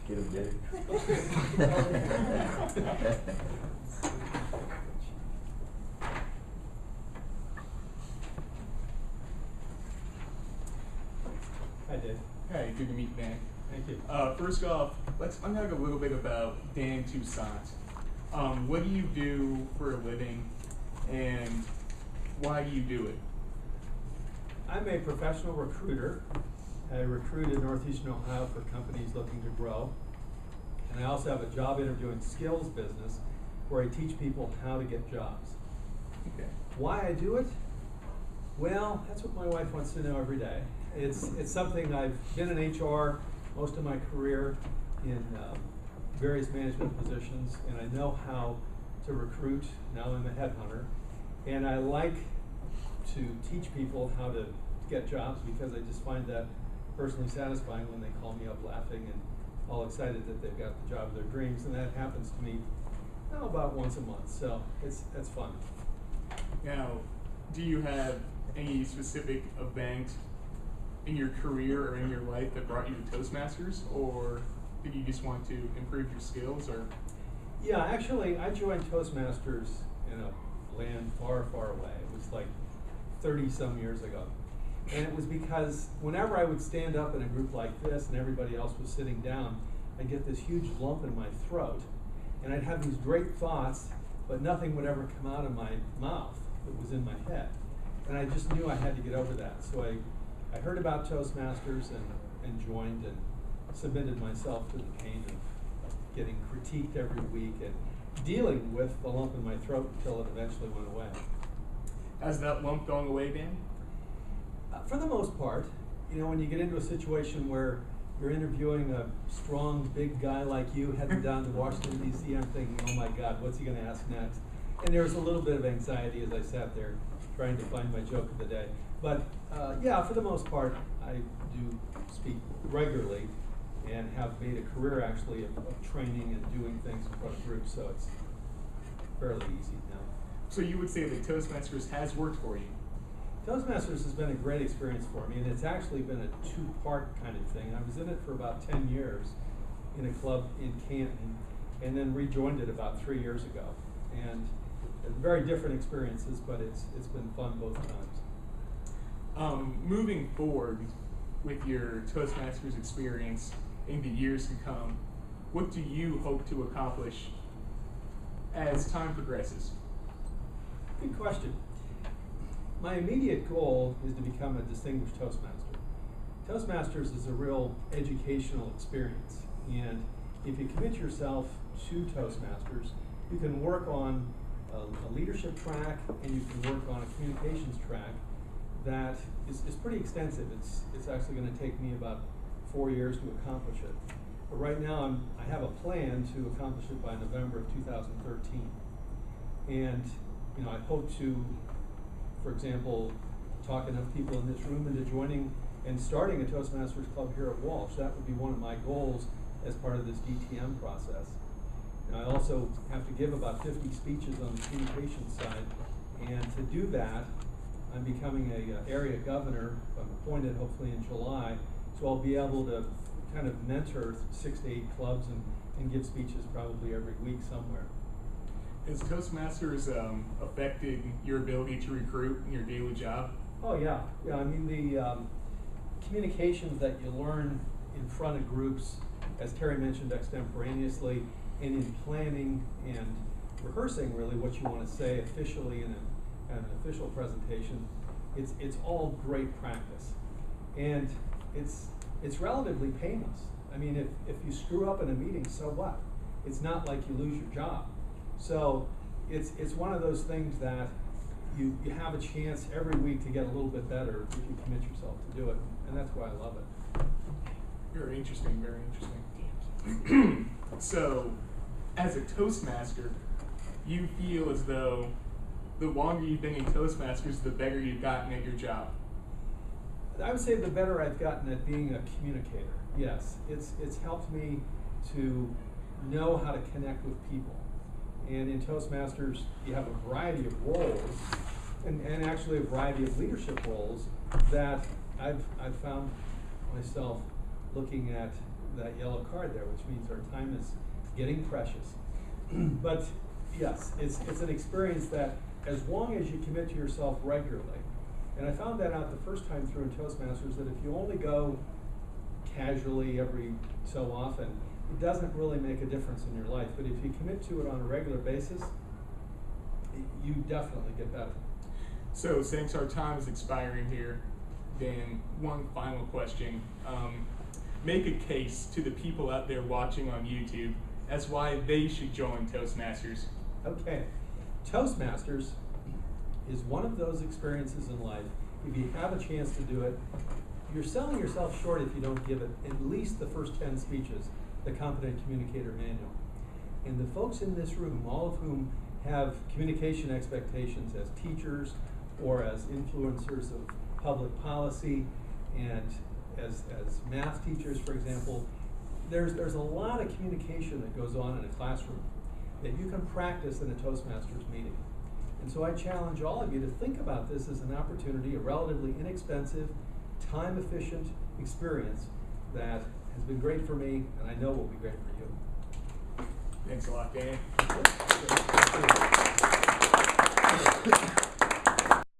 Get him, Dave. Hi, Dave. Hey, good to meet you, Dan. Thank you. First off, let's unpack a little bit about Dan Toussaint. What do you do for a living, and why do you do it? I'm a professional recruiter. I recruit in Northeastern Ohio for companies looking to grow. And I also have a job interviewing skills business where I teach people how to get jobs. Okay. Why I do it? Well, that's what my wife wants to know every day. It's something I've been in HR most of my career in various management positions, and I know how to recruit. Now I'm a headhunter, and I like to teach people how to get jobs because I just find that personally satisfying when they call me up laughing and all excited that they've got the job of their dreams, and that happens to me about once a month, so that's fun. Now, do you have any specific event in your career or in your life that brought you to Toastmasters, or did you just want to improve your skills? Or Yeah, actually, I joined Toastmasters in a land far, far away. It was like 30-some years ago. And it was because whenever I would stand up in a group like this and everybody else was sitting down, I'd get this huge lump in my throat. And I'd have these great thoughts, but nothing would ever come out of my mouth that was in my head. And I just knew I had to get over that. So I heard about Toastmasters and joined and submitted myself to the pain of getting critiqued every week and dealing with the lump in my throat until it eventually went away. has that lump gone away, Dan? For the most part, you know, when you get into a situation where you're interviewing a strong, big guy like you heading down to Washington, D.C., I'm thinking, oh my God, what's he going to ask next? And there was a little bit of anxiety as I sat there trying to find my joke of the day. But yeah, for the most part, I do speak regularly and have made a career actually of training and doing things in front of groups, so it's fairly easy now. So you would say that Toastmasters has worked for you? Toastmasters has been a great experience for me, and it's actually been a two-part kind of thing. I was in it for about 10 years in a club in Canton, and then rejoined it about 3 years ago. And very different experiences, but it's been fun both times. Moving forward with your Toastmasters experience in the years to come, what do you hope to accomplish as time progresses? Good question. My immediate goal is to become a distinguished Toastmaster. Toastmasters is a real educational experience, and if you commit yourself to Toastmasters, you can work on a leadership track and you can work on a communications track that is pretty extensive. It's actually going to take me about 4 years to accomplish it. But right now I have a plan to accomplish it by November of 2013. And you know, I hope to, for example, talk enough people in this room into joining and starting a Toastmasters club here at Walsh. That would be one of my goals as part of this DTM process. And I also have to give about 50 speeches on the communications side, and to do that, I'm becoming a area governor. I'm appointed hopefully in July, so I'll be able to kind of mentor 6 to 8 clubs and give speeches probably every week somewhere. Has Toastmasters affected your ability to recruit in your daily job? Oh yeah, yeah. I mean the communications that you learn in front of groups, as Terry mentioned, extemporaneously, and in planning and rehearsing really what you want to say officially in an official presentation, it's all great practice, and it's relatively painless. I mean, if you screw up in a meeting, so what? It's not like you lose your job. So it's one of those things that you have a chance every week to get a little bit better if you commit yourself to do it, and that's why I love it. Very interesting, very interesting. So, as a Toastmaster, you feel as though the longer you've been in Toastmasters, the better you've gotten at your job. I would say the better I've gotten at being a communicator. Yes, it's helped me to know how to connect with people. And in Toastmasters, you have a variety of roles, and actually a variety of leadership roles that I've found myself looking at that yellow card there, which means our time is getting precious. But yes, it's an experience that as long as you commit to yourself regularly, and I found that out the first time through in Toastmasters, that if you only go casually every so often, it doesn't really make a difference in your life. But if you commit to it on a regular basis, you definitely get better. So since our time is expiring here, Dan, one final question. Make a case to the people out there watching on YouTube as why they should join Toastmasters. Okay. Toastmasters is one of those experiences in life, if you have a chance to do it, you're selling yourself short if you don't give it at least the first 10 speeches, the Competent Communicator Manual. And the folks in this room, all of whom have communication expectations as teachers or as influencers of public policy and as math teachers, for example, there's a lot of communication that goes on in a classroom that you can practice in a Toastmasters meeting. And so I challenge all of you to think about this as an opportunity, a relatively inexpensive, time-efficient experience that has been great for me, and I know will be great for you. Thanks a lot, Dan. Thank you.